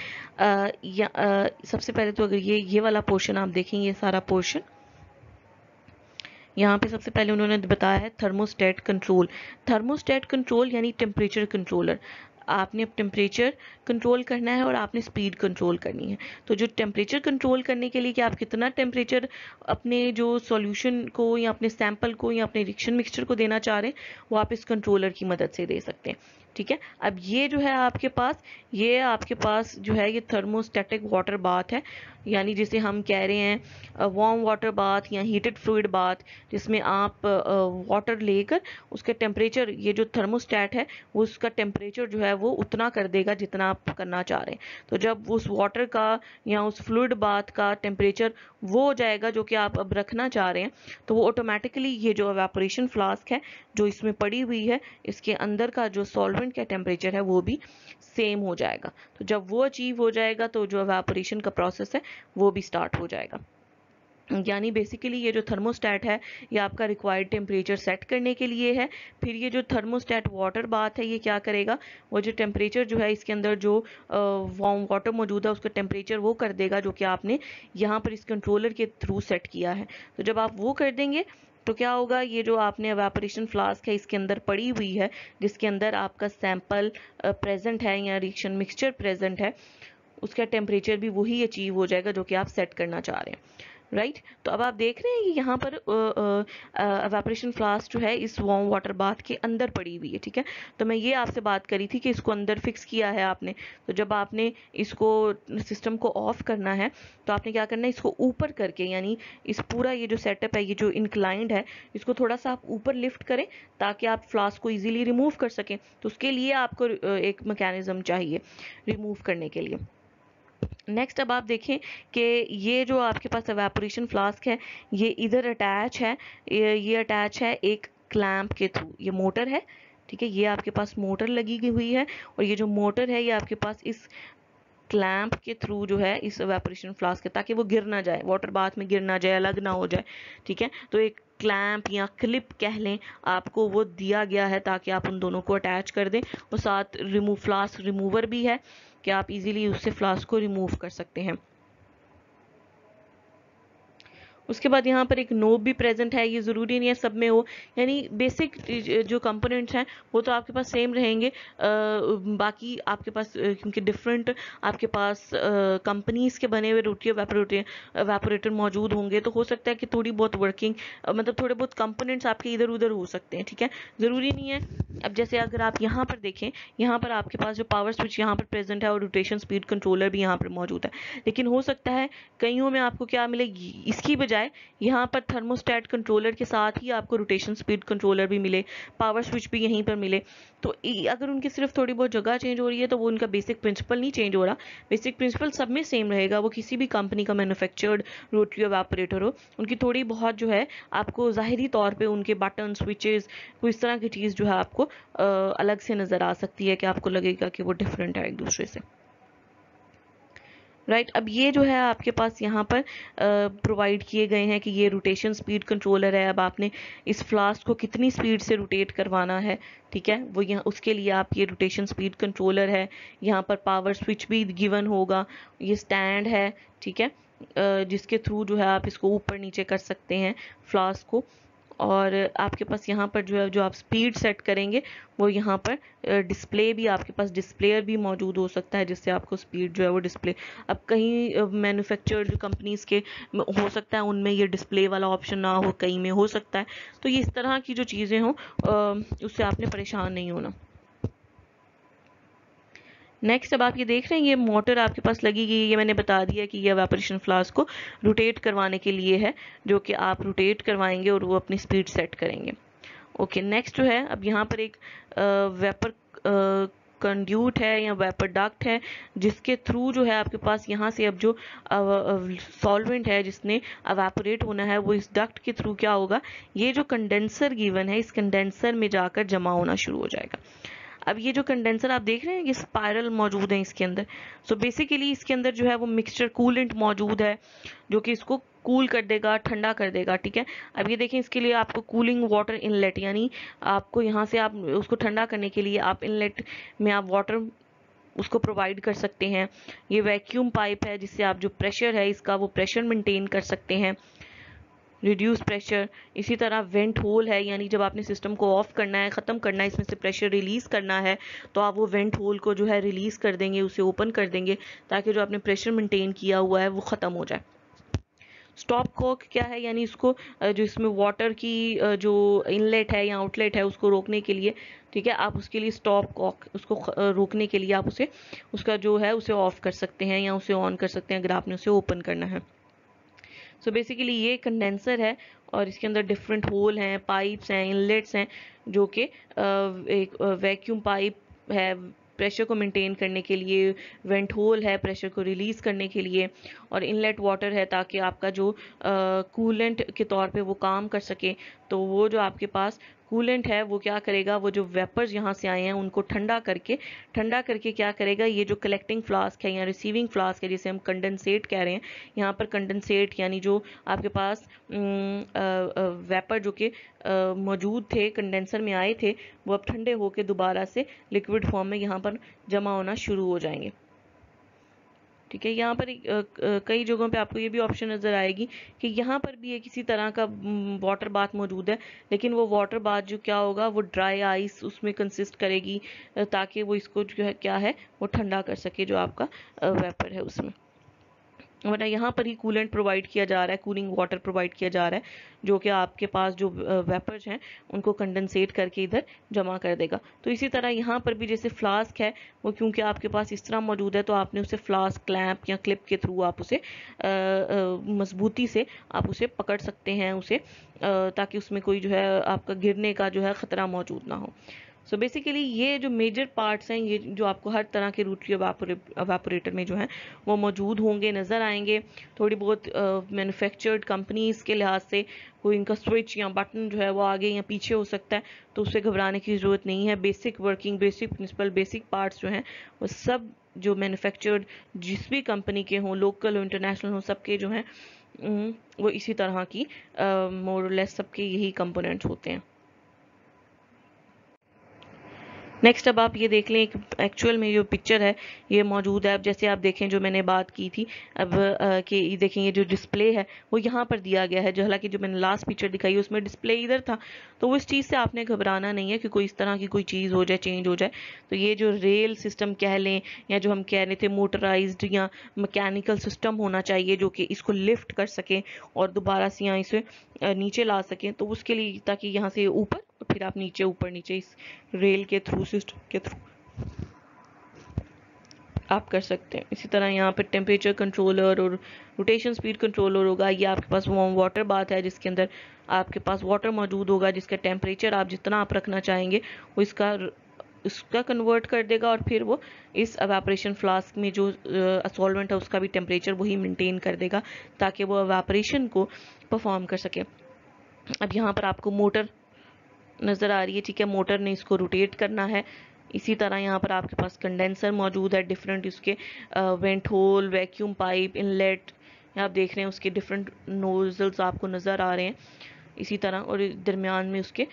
सबसे पहले तो अगर ये वाला पोर्शन आप देखें, ये सारा पोर्शन यहाँ पे सबसे पहले उन्होंने बताया है थर्मोस्टेट कंट्रोल। थर्मोस्टेट कंट्रोल यानी टेम्परेचर कंट्रोलर। आपने अब टेम्परेचर कंट्रोल करना है और आपने स्पीड कंट्रोल करनी है। तो जो टेम्परेचर कंट्रोल करने के लिए कि आप कितना टेम्परेचर अपने जो सॉल्यूशन को या अपने सैंपल को या अपने रिएक्शन मिक्सचर को देना चाह रहे हैं, वो आप इस कंट्रोलर की मदद से दे सकते हैं, ठीक है। अब ये जो है आपके पास जो है ये थर्मोस्टेटिक वाटर बाथ है, यानी जिसे हम कह रहे हैं वार्म वाटर बाथ या हीटेड फ्लूइड बाथ, जिसमें आप वाटर लेकर उसके टेम्परेचर, ये जो थर्मोस्टेट है वो उसका टेम्परेचर जो है वो उतना कर देगा जितना आप करना चाह रहे हैं। तो जब उस वाटर का या उस फ्लूइड बाथ का टेम्परेचर वो हो जाएगा जो कि आप अब रखना चाह रहे हैं, तो वो ऑटोमेटिकली ये जो एवापोरेशन फ्लास्क है जो इसमें पड़ी हुई है, इसके अंदर का जो सॉल्वेंट का टेम्परेचर है वो भी सेम हो जाएगा। तो जब वो अचीव हो जाएगा तो जो एवापोरेशन का प्रोसेस है वो भी स्टार्ट हो जाएगा। यानी बेसिकली ये जो थर्मोस्टेट है ये आपका रिक्वायर्ड टेम्परेचर सेट करने के लिए है। फिर ये जो थर्मोस्टेट वाटर बाथ है ये क्या करेगा, वो जो टेम्परेचर जो है इसके अंदर जो वार्म वाटर मौजूद है उसका टेम्परेचर वो कर देगा जो कि आपने यहाँ पर इस कंट्रोलर के थ्रू सेट किया है। तो जब आप वो कर देंगे तो क्या होगा, ये जो आपने एवापोरेशन फ्लास्क है इसके अंदर पड़ी हुई है, जिसके अंदर आपका सैंपल प्रेजेंट है या रिएक्शन मिक्सचर प्रेजेंट है, उसका टेम्परेचर भी वही अचीव हो जाएगा जो कि आप सेट करना चाह रहे हैं, राइट। तो अब आप देख रहे हैं कि यहाँ पर एवापोरेशन फ्लास्क जो है इस वार्म वाटर बाथ के अंदर पड़ी हुई है, ठीक है। तो मैं ये आपसे बात करी थी कि इसको अंदर फिक्स किया है आपने, तो जब आपने इसको सिस्टम को ऑफ करना है तो आपने क्या करना है, इसको ऊपर करके, यानी इस पूरा ये जो सेटअप है ये जो इंक्लाइंड है इसको थोड़ा सा आप ऊपर लिफ्ट करें ताकि आप फ्लास्क को इजीली रिमूव कर सकें। तो उसके लिए आपको एक मैकेनिज्म चाहिए रिमूव करने के लिए। नेक्स्ट अब आप देखें कि ये जो आपके पास एवापोरेशन फ्लास्क है ये इधर अटैच है, ये अटैच है एक क्लैंप के थ्रू, ये मोटर है, ठीक है। ये आपके पास मोटर लगी हुई है और ये जो मोटर है ये आपके पास इस क्लैंप के थ्रू जो है इस एवापोरेशन फ्लास्क है, ताकि वो गिर ना जाए, वाटर बाथ में गिर ना जाए, अलग ना हो जाए, ठीक है। तो एक क्लैंप या क्लिप कह लें आपको वो दिया गया है ताकि आप उन दोनों को अटैच कर दें, और साथ फ्लास्क रिमूवर भी है कि आप इजीली उससे फ्लास्क को रिमूव कर सकते हैं। उसके बाद यहाँ पर एक नोब भी प्रेजेंट है, ये ज़रूरी नहीं है सब में हो, यानी बेसिक जो कंपोनेंट्स हैं वो तो आपके पास सेम रहेंगे। बाकी आपके पास क्योंकि डिफरेंट आपके पास कंपनीज के बने हुए रोटरी एवापोरेटर मौजूद होंगे, तो हो सकता है कि थोड़ी बहुत वर्किंग मतलब थोड़े बहुत कंपोनेंट्स आपके इधर उधर हो सकते हैं, ठीक है, ज़रूरी नहीं है। अब जैसे अगर आप यहाँ पर देखें, यहाँ पर आपके पास जो पावर स्विच यहाँ पर प्रेजेंट है और रोटेशन स्पीड कंट्रोलर भी यहाँ पर मौजूद है, लेकिन हो सकता है कईयों में आपको क्या मिले, इसकी बजाय यहाँ पर थर्मोस्टेट कंट्रोलर के साथ ही आपको रोटेशन स्पीड कंट्रोलर भी मिले, पावर स्विच भी यहीं पर मिले। तो अगर उनकी सिर्फ थोड़ी बहुत जगह चेंज हो रही है तो वो उनका बेसिक प्रिंसिपल नहीं चेंज हो रहा, बेसिक प्रिंसिपल सब में सेम रहेगा। वो किसी भी कंपनी का मैन्युफैक्चर्ड रोटरी एवापोरेटर हो, उनकी थोड़ी बहुत जो है आपको ज़ाहिरी तौर पे उनके बटन स्विचेस कोई इस तरह की चीज़ जो है आपको अलग से नज़र आ सकती है कि आपको लगेगा कि वो डिफरेंट है एक दूसरे से। राइट, अब ये जो है आपके पास यहाँ पर प्रोवाइड किए गए हैं कि ये रोटेशन स्पीड कंट्रोलर है। अब आपने इस फ्लास्क को कितनी स्पीड से रोटेट करवाना है, ठीक है, वो यहाँ उसके लिए आप ये रोटेशन स्पीड कंट्रोलर है, यहाँ पर पावर स्विच भी गिवन होगा, ये स्टैंड है, ठीक है, जिसके थ्रू जो है आप इसको ऊपर नीचे कर सकते हैं फ्लास्क को। और आपके पास यहाँ पर जो है जो आप स्पीड सेट करेंगे वो यहाँ पर डिस्प्ले भी आपके पास डिस्प्लेयर भी मौजूद हो सकता है, जिससे आपको स्पीड जो है वो डिस्प्ले। अब कहीं मैन्युफैक्चर्ड जो कंपनीज के हो सकता है उनमें ये डिस्प्ले वाला ऑप्शन ना हो, कहीं में हो सकता है। तो ये इस तरह की जो चीज़ें हों उससे आपने परेशान नहीं होना। नेक्स्ट, अब आप ये देख रहे हैं ये मोटर आपके पास लगी गई है, ये मैंने बता दिया कि ये एवापोरेशन फ्लास्क को रोटेट करवाने के लिए है, जो कि आप रोटेट करवाएंगे और वो अपनी स्पीड सेट करेंगे। ओके, नेक्स्ट जो है अब यहाँ पर एक वेपर कंड्यूट है या वेपर डक्ट है, जिसके थ्रू जो है आपके पास यहाँ से अब जो सॉल्वेंट है जिसने एवापोरेट होना है वो इस डक्ट के थ्रू क्या होगा, ये जो कंडेंसर गिवन है इस कंडेंसर में जाकर जमा होना शुरू हो जाएगा। अब ये जो कंडेंसर आप देख रहे हैं ये स्पाइरल मौजूद है इसके अंदर। सो बेसिकली इसके अंदर जो है वो मिक्सचर कूलेंट मौजूद है जो कि इसको कूल कर देगा, ठंडा कर देगा, ठीक है। अब ये देखें इसके लिए आपको कूलिंग वाटर इनलेट, यानी आपको यहाँ से आप उसको ठंडा करने के लिए आप इनलेट में आप वाटर उसको प्रोवाइड कर सकते हैं। ये वैक्यूम पाइप है जिससे आप जो प्रेशर है इसका वो प्रेशर मेंटेन कर सकते हैं, रिड्यूस प्रेशर। इसी तरह वेंट होल है, यानी जब आपने सिस्टम को ऑफ करना है, ख़त्म करना है, इसमें से प्रेशर रिलीज करना है तो आप वो वेंट होल को जो है रिलीज कर देंगे, उसे ओपन कर देंगे ताकि जो आपने प्रेशर मेंटेन किया हुआ है वो ख़त्म हो जाए। स्टॉप कॉक क्या है, यानी इसको जो इसमें वाटर की जो इनलेट है या आउटलेट है उसको रोकने के लिए, ठीक है, आप उसके लिए स्टॉप कॉक उसको रोकने के लिए आप उसे उसका जो है उसे ऑफ कर सकते हैं या उसे ऑन कर सकते हैं अगर आपने उसे ओपन करना है। सो बेसिकली ये कंडेंसर है और इसके अंदर डिफरेंट होल हैं, पाइप्स हैं, इनलेट्स हैं, जो कि एक वैक्यूम पाइप है प्रेशर को मेंटेन करने के लिए, वेंट होल है प्रेशर को रिलीज करने के लिए, और इनलेट वाटर है ताकि आपका जो कूलेंट के तौर पे वो काम कर सके। तो वो जो आपके पास कूलेंट है वो क्या करेगा, वो जो वेपर्स यहाँ से आए हैं उनको ठंडा करके क्या करेगा, ये जो कलेक्टिंग फ्लास्क है या रिसीविंग फ्लास्क है जिसे हम कंडेंसेट कह रहे हैं, यहाँ पर कंडेंसेट यानी जो आपके पास वेपर जो कि मौजूद थे कंडेंसर में आए थे वो अब ठंडे होकर दोबारा से लिक्विड फॉर्म में यहाँ पर जमा होना शुरू हो जाएंगे। ठीक है, यहाँ पर कई जगहों पे आपको ये भी ऑप्शन नज़र आएगी कि यहाँ पर भी एक किसी तरह का वाटर बाथ मौजूद है, लेकिन वो वाटर बाथ जो क्या होगा वो ड्राई आइस उसमें कंसिस्ट करेगी ताकि वो इसको जो है क्या है वो ठंडा कर सके जो आपका वेपर है उसमें। वरना यहाँ पर ही कूलेंट प्रोवाइड किया जा रहा है, कूलिंग वाटर प्रोवाइड किया जा रहा है जो कि आपके पास जो वेपर्स हैं उनको कंडेंसेट करके इधर जमा कर देगा। तो इसी तरह यहाँ पर भी जैसे फ्लास्क है वो क्योंकि आपके पास इस तरह मौजूद है तो आपने उसे फ्लास्क क्लैंप या क्लिप के थ्रू आप उसे मजबूती से आप उसे पकड़ सकते हैं उसे ताकि उसमें कोई जो है आपका गिरने का जो है ख़तरा मौजूद ना हो। सो बेसिकली ये जो मेजर पार्ट्स हैं ये जो आपको हर तरह के रोटरी एवापोरेटर में जो है वो मौजूद होंगे, नज़र आएंगे। थोड़ी बहुत मैन्युफैक्चर्ड कंपनीज़ के लिहाज से कोई इनका स्विच या बटन जो है वो आगे या पीछे हो सकता है, तो उससे घबराने की ज़रूरत नहीं है। Basic working, basic principle, basic parts जो हैं वो सब जो मैन्युफैक्चर्ड जिस भी कंपनी के हों, लोकल हो इंटरनेशनल हो, सबके जो हैं वो इसी तरह की मोर और लेस सबके यही कंपोनेंट्स होते हैं। नेक्स्ट अब आप ये देख लें, एक एक्चुअल में जो पिक्चर है ये मौजूद है। अब जैसे आप देखें जो मैंने बात की थी अब कि ये देखें ये जो डिस्प्ले है वो यहाँ पर दिया गया है, जो हालांकि जो मैंने लास्ट पिक्चर दिखाई उसमें डिस्प्ले इधर था। तो वो इस चीज़ से आपने घबराना नहीं है कि कोई इस तरह की कोई चीज़ हो जाए, चेंज हो जाए। तो ये जो रेल सिस्टम कह लें या जो हम कह रहे थे मोटराइज्ड या मैकेनिकल सिस्टम होना चाहिए जो कि इसको लिफ्ट कर सके और दोबारा से यहाँ इसे नीचे ला सकें, तो उसके लिए ताकि यहाँ से ऊपर और फिर आप नीचे ऊपर नीचे इस रेल के थ्रू, सिस्टम के थ्रू आप कर सकते हैं। इसी तरह यहाँ पे टेम्परेचर कंट्रोलर और रोटेशन स्पीड कंट्रोलर होगा। ये आपके पास वार्म वाटर बाथ है जिसके अंदर आपके पास वाटर मौजूद होगा जिसका टेम्परेचर आप जितना आप रखना चाहेंगे वो इसका कन्वर्ट कर देगा और फिर वो इस एवापोरेशन फ्लास्क में जो सॉल्वेंट है उसका भी टेम्परेचर वही मेंटेन कर देगा ताकि वो एवापोरेशन को परफॉर्म कर सके। अब यहाँ पर आपको मोटर नज़र आ रही है, ठीक है, मोटर ने इसको रोटेट करना है। इसी तरह यहाँ पर आपके पास कंडेंसर मौजूद है, डिफरेंट उसके vent hole, vacuum pipe, inlet आप देख रहे हैं, उसके डिफरेंट नोजल्स आपको नज़र आ रहे हैं। इसी तरह और दरमियान में उसके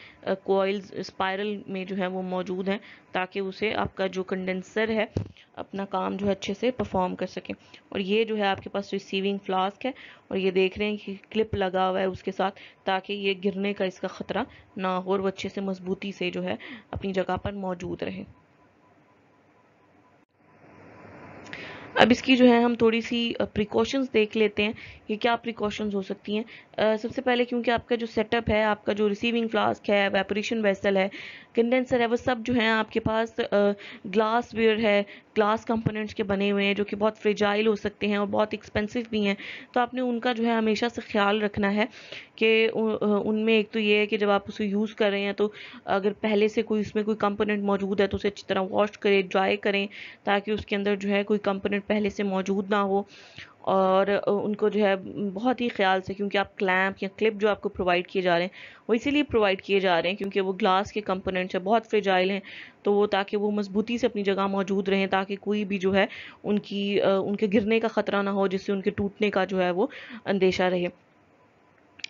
कॉइल्स स्पाइरल में जो है वो मौजूद हैं ताकि उसे आपका जो कंडेंसर है अपना काम जो है अच्छे से परफॉर्म कर सके। और ये जो है आपके पास रिसीविंग फ्लास्क है और ये देख रहे हैं कि क्लिप लगा हुआ है उसके साथ ताकि ये गिरने का इसका ख़तरा ना हो और वो अच्छे से मजबूती से जो है अपनी जगह पर मौजूद रहे। अब इसकी जो है हम थोड़ी सी प्रिकॉशंस देख लेते हैं कि क्या प्रिकॉशंस हो सकती हैं। सबसे पहले क्योंकि आपका जो सेटअप है, आपका जो रिसीविंग फ्लास्क है, एवेपोरेशन वेसल है, कंडेंसर है, वो सब जो है आपके पास ग्लास वेयर है, ग्लास कंपोनेंट्स के बने हुए हैं जो कि बहुत फ्रेजाइल हो सकते हैं और बहुत एक्सपेंसिव भी हैं। तो आपने उनका जो है हमेशा से ख्याल रखना है कि उनमें एक तो ये है कि जब आप उसे यूज़ कर रहे हैं तो अगर पहले से कोई उसमें कोई कंपोनेंट मौजूद है तो उसे अच्छी तरह वॉश करें, ड्राई करें ताकि उसके अंदर जो है कोई कंपोनेंट पहले से मौजूद ना हो। और उनको जो है बहुत ही ख्याल से, क्योंकि आप क्लैंप या क्लिप जो आपको प्रोवाइड किए जा रहे हैं वो इसीलिए प्रोवाइड किए जा रहे हैं क्योंकि वो ग्लास के कंपोनेंट्स हैं, बहुत फ्रेजाइल हैं। तो वो ताकि वो मजबूती से अपनी जगह मौजूद रहें ताकि कोई भी जो है उनके गिरने का ख़तरा ना हो, जिससे उनके टूटने का जो है वो अंदेशा रहे।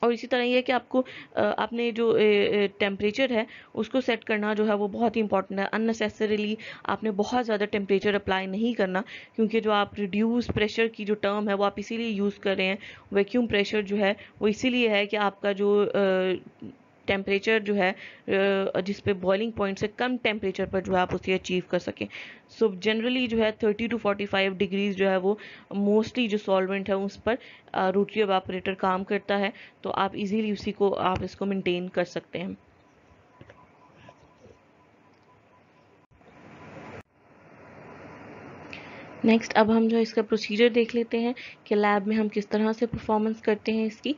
और इसी तरह ये है कि आपको आपने जो टेम्परेचर है उसको सेट करना जो है वो बहुत ही इंपॉर्टेंट है। अननेसेसरीली आपने बहुत ज़्यादा टेम्परेचर अप्लाई नहीं करना क्योंकि जो आप रिड्यूस प्रेशर की जो टर्म है वो आप इसीलिए यूज़ कर रहे हैं। वैक्यूम प्रेशर जो है वो इसीलिए है कि आपका जो टेम्परेचर जो है जिस पे बॉइलिंग पॉइंट से कम टेम्परेचर पर जो है आप उसे अचीव कर सकें। सो जनरली जो है 30 to 45 डिग्रीज जो है वो मोस्टली जो सॉल्वेंट है उस पर रोटरी एवापोरेटर काम करता है। तो आप इजीली उसी को आप इसको मेंटेन कर सकते हैं। नेक्स्ट अब हम जो इसका प्रोसीजर देख लेते हैं कि लैब में हम किस तरह से परफॉर्मेंस करते हैं इसकी।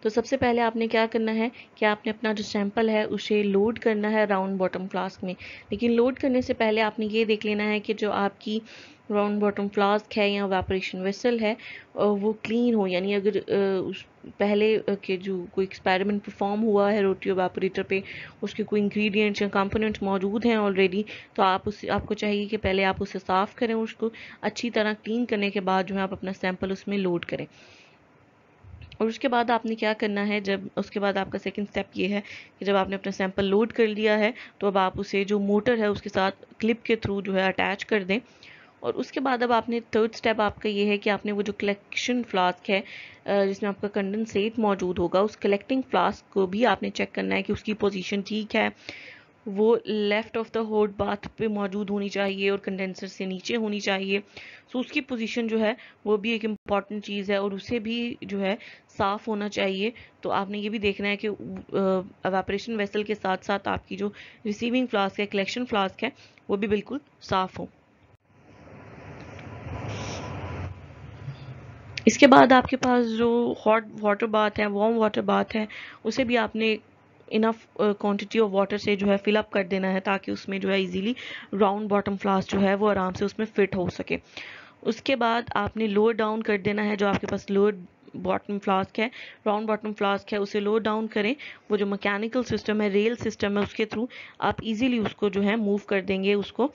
तो सबसे पहले आपने क्या करना है कि आपने अपना जो सैंपल है उसे लोड करना है राउंड बॉटम फ्लास्क में। लेकिन लोड करने से पहले आपने ये देख लेना है कि जो आपकी राउंड बॉटम फ्लास्क है या एवापोरेशन वेसल है वो क्लीन हो, यानी अगर पहले के जो कोई एक्सपेरिमेंट परफॉर्म हुआ है रोटरी एवापोरेटर पे उसके कोई इंग्रेडिएंट्स या कंपोनेंट्स मौजूद हैं ऑलरेडी, तो आपको चाहिए कि पहले आप उसे साफ़ करें, उसको अच्छी तरह क्लीन करने के बाद जो है आप अपना सैंपल उसमें लोड करें। और उसके बाद आपने क्या करना है, जब उसके बाद आपका सेकंड स्टेप ये है कि जब आपने अपना सैंपल लोड कर लिया है तो अब आप उसे जो मोटर है उसके साथ क्लिप के थ्रू जो है अटैच कर दें। और उसके बाद अब आपने थर्ड स्टेप आपका ये है कि आपने वो जो कलेक्शन फ्लास्क है जिसमें आपका कंडेंसेट मौजूद होगा उस कलेक्टिंग फ्लास्क को भी आपने चेक करना है कि उसकी पोजीशन ठीक है, वो left of the hot bath पे मौजूद होनी चाहिए और कंडेंसर से नीचे होनी चाहिए। सो उसकी पोजीशन जो है वो भी एक इम्पॉर्टेंट चीज़ है और उसे भी जो है साफ़ होना चाहिए। तो आपने ये भी देखना है कि एवापोरेशन वेसल के साथ साथ आपकी जो रिसीविंग फ्लास्क है, कलेक्शन फ्लास्क है, वो भी बिल्कुल साफ़ हो। इसके बाद आपके पास जो हॉट वाटर बाथ है, वार्म वाटर बाथ है, उसे भी आपने इनफ क्वांटिटी ऑफ वाटर से जो है फिल अप कर देना है ताकि उसमें जो है इजीली राउंड बॉटम फ्लास्क जो है वो आराम से उसमें फिट हो सके। उसके बाद आपने लोअर डाउन कर देना है, जो आपके पास लोअर बॉटम फ्लास्क है, राउंड बॉटम फ्लास्क है, उसे लोअर डाउन करें। वो जो मैकेनिकल सिस्टम है, रेल सिस्टम है, उसके थ्रू आप इजीली उसको जो है मूव कर देंगे उसको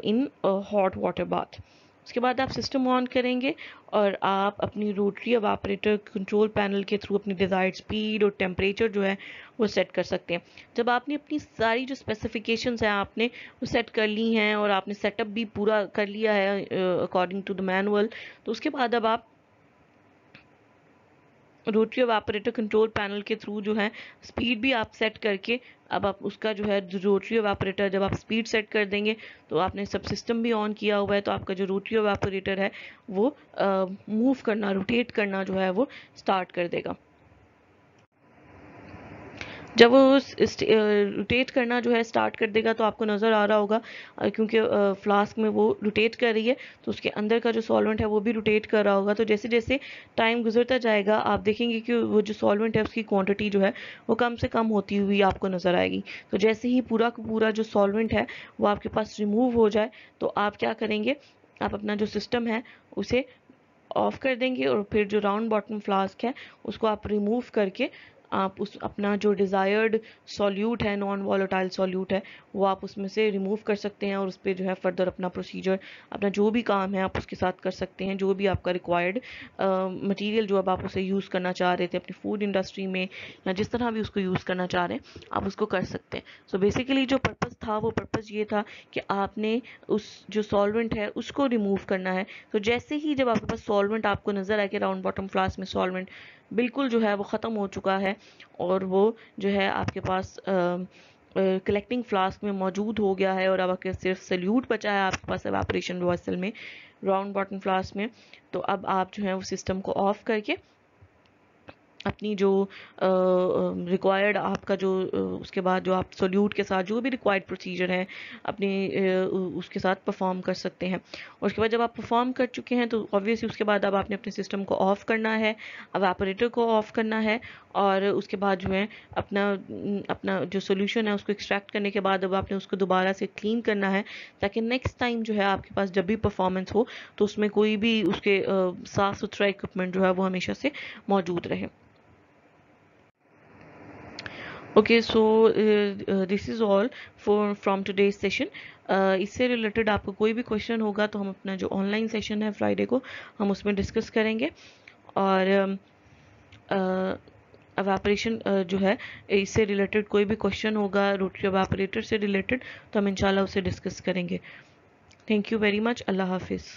इन हॉट वाटर बाथ। उसके बाद आप सिस्टम ऑन करेंगे और आप अपनी रोटरी एवापोरेटर कंट्रोल पैनल के थ्रू अपनी डिज़ायर्ड स्पीड और टेम्परेचर जो है वो सेट कर सकते हैं। जब आपने अपनी सारी जो स्पेसिफिकेशंस हैं आपने वो सेट कर ली हैं और आपने सेटअप भी पूरा कर लिया है अकॉर्डिंग टू द मैनुअल, तो उसके बाद अब आप रोटरी एवापोरेटर कंट्रोल पैनल के थ्रू जो है स्पीड भी आप सेट करके अब आप उसका जो है रोटरी एवापोरेटर जब आप स्पीड सेट कर देंगे तो आपने सब सिस्टम भी ऑन किया हुआ है, तो आपका जो रोटरी एवापोरेटर है वो मूव करना, रोटेट करना जो है वो स्टार्ट कर देगा। जब वो रोटेट करना जो है स्टार्ट कर देगा तो आपको नज़र आ रहा होगा क्योंकि फ्लास्क में वो रोटेट कर रही है तो उसके अंदर का जो सॉल्वेंट है वो भी रोटेट कर रहा होगा। तो जैसे जैसे टाइम गुजरता जाएगा आप देखेंगे कि वो जो सॉल्वेंट है उसकी क्वांटिटी जो है वो कम से कम होती हुई आपको नज़र आएगी। तो जैसे ही पूरा का पूरा जो सॉल्वेंट है वो आपके पास रिमूव हो जाए तो आप क्या करेंगे, आप अपना जो सिस्टम है उसे ऑफ कर देंगे और फिर जो राउंड बॉटम फ्लास्क है उसको आप रिमूव करके आप उस अपना जो डिज़ायर्ड सॉल्यूट है, नॉन वॉलेटाइल सॉल्यूट है, वो आप उसमें से रिमूव कर सकते हैं और उस पर जो है फर्दर अपना प्रोसीजर, अपना जो भी काम है आप उसके साथ कर सकते हैं। जो भी आपका रिक्वायर्ड मटेरियल जो अब आप उसे यूज़ करना चाह रहे थे अपनी फूड इंडस्ट्री में या जिस तरह भी उसको यूज़ करना चाह रहे हैं आप उसको कर सकते हैं। सो बेसिकली जो पर्पज़ था वो पर्पज़ ये था कि आपने उस जो सॉल्वेंट है उसको रिमूव करना है। तो जैसे ही जब आपके पास सॉल्वेंट आपको नज़र आए कि राउंड बॉटम फ्लास्क में सॉल्वेंट बिल्कुल जो है वो ख़त्म हो चुका है और वो जो है आपके पास कलेक्टिंग फ्लास्क में मौजूद हो गया है और अब आपके सिर्फ सल्यूट बचा है आपके पास एवापोरेशन वेसल में, राउंड बॉटम फ्लास्क में, तो अब आप जो है वो सिस्टम को ऑफ करके अपनी जो रिक्वायर्ड आपका जो उसके बाद जो आप सोल्यूट के साथ जो भी रिक्वायर्ड प्रोसीजर है अपने उसके साथ परफॉर्म कर सकते हैं। और उसके बाद जब आप परफॉर्म कर चुके हैं तो ऑब्वियसली उसके बाद अब आपने अपने सिस्टम को ऑफ करना है, एवापोरेटर को ऑफ करना है और उसके बाद जो है अपना अपना जो सोल्यूशन है उसको एक्सट्रैक्ट करने के बाद अब आपने उसको दोबारा से क्लीन करना है ताकि नेक्स्ट टाइम जो है आपके पास जब भी परफॉर्मेंस हो तो उसमें कोई भी उसके साफ़ सुथरा इक्विपमेंट जो है वो हमेशा से मौजूद रहे। Okay, so this is all for from today's session. इससे रिलेटेड आपको कोई भी क्वेश्चन होगा तो हम अपना जो ऑनलाइन सेशन है फ्राइडे को हम उसमें डिस्कस करेंगे और एवापोरेशन जो है इससे रिलेटेड कोई भी क्वेश्चन होगा रोटरी एवापोरेटर से रिलेटेड तो हम इंशाल्लाह उसे डिस्कस करेंगे। Thank you very much. अल्लाह हाफिज़।